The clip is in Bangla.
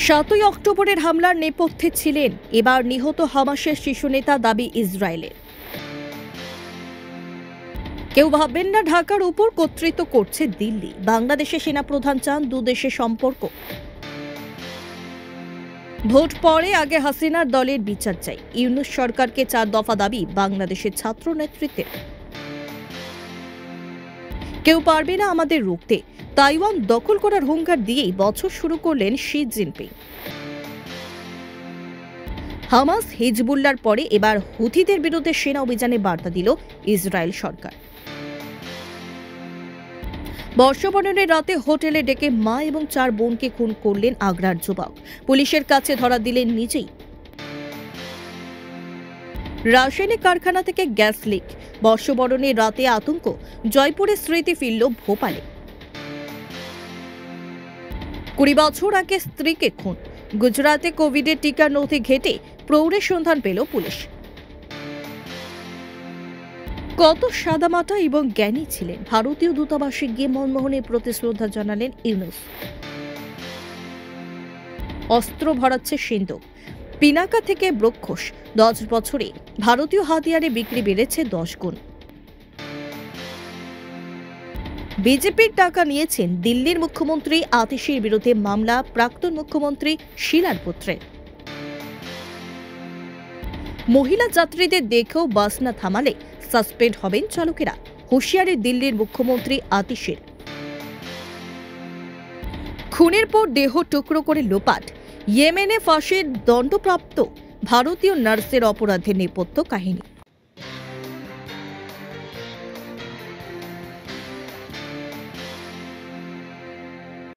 7ই অক্টোবরের হামলার নেপথ্যে ছিলেন এবার নিহত হামাসের শীর্ষ নেতা দাবি ইসরায়েলের। কেউ ভাববেন না ঢাকার উপর কর্তৃত্ব করছে দিল্লি। বাংলাদেশের সেনাপ্রধান চান দুদেশের সম্পর্ক। ভোট পরে আগে হাসিনার দলের বিচার চাই। ইউনূস সরকারকে 4 দফা দাবি বাংলাদেশের ছাত্র নেতৃত্বের। কেউ পারবে না আমাদের রুখতে, তাইওয়ান দখল করার হুঙ্কার দিয়েই বছর শুরু করলেন শি জিনপিং। হামাস হিজবুল্লাহর পরে এবার হুথিদের বিরুদ্ধে সেনা অভিযানে বার্তা দিল ইসরায়েল সরকার। বর্ষবরণের রাতে হোটেলে ডেকে মা এবং 4 বোনকে খুন করলেন আগ্রার যুবক। পুলিশের কাছে ধরা দিলেন নিজেই। রাসায়নিক কারখানা থেকে গ্যাস লিক, বর্ষবরণের রাতে আতঙ্ক। জয়পুরের স্মৃতি ফিরল ভোপালে। 20 বছর আগে স্ত্রীকে খুন। গুজরাটে কোভিডের টিকা নথি ঘেটে প্রৌঢ়ের সন্ধান পেল পুলিশ। কত সাদামাটা এবং জ্ঞানী ছিলেন। ভারতীয় দূতাবাসে গিয়ে মনমোহনের প্রতি শ্রদ্ধা জানালেন ইউনূস। অস্ত্র ভরাচ্ছে সিন্ধু। পিনাকা থেকে ব্রক্ষস। 10 বছরে ভারতীয় হাতিয়ারে বিক্রি বেড়েছে 10 গুণ। বিজেপির টাকা নিয়েছেন দিল্লির মুখ্যমন্ত্রী আতিশির বিরুদ্ধে মামলা প্রাক্তন মুখ্যমন্ত্রী শিলার পুত্রের। মহিলা যাত্রীদের দেখেও বাস না থামালে সাসপেন্ড হবেন চালকেরা। হুঁশিয়ারি দিল্লির মুখ্যমন্ত্রী আতিশির। খুনের পর দেহ টুকরো করে লোপাট। ইয়েমেনে ফাঁসির দণ্ডপ্রাপ্ত ভারতীয় নার্সের অপরাধের নেপথ্য কাহিনী।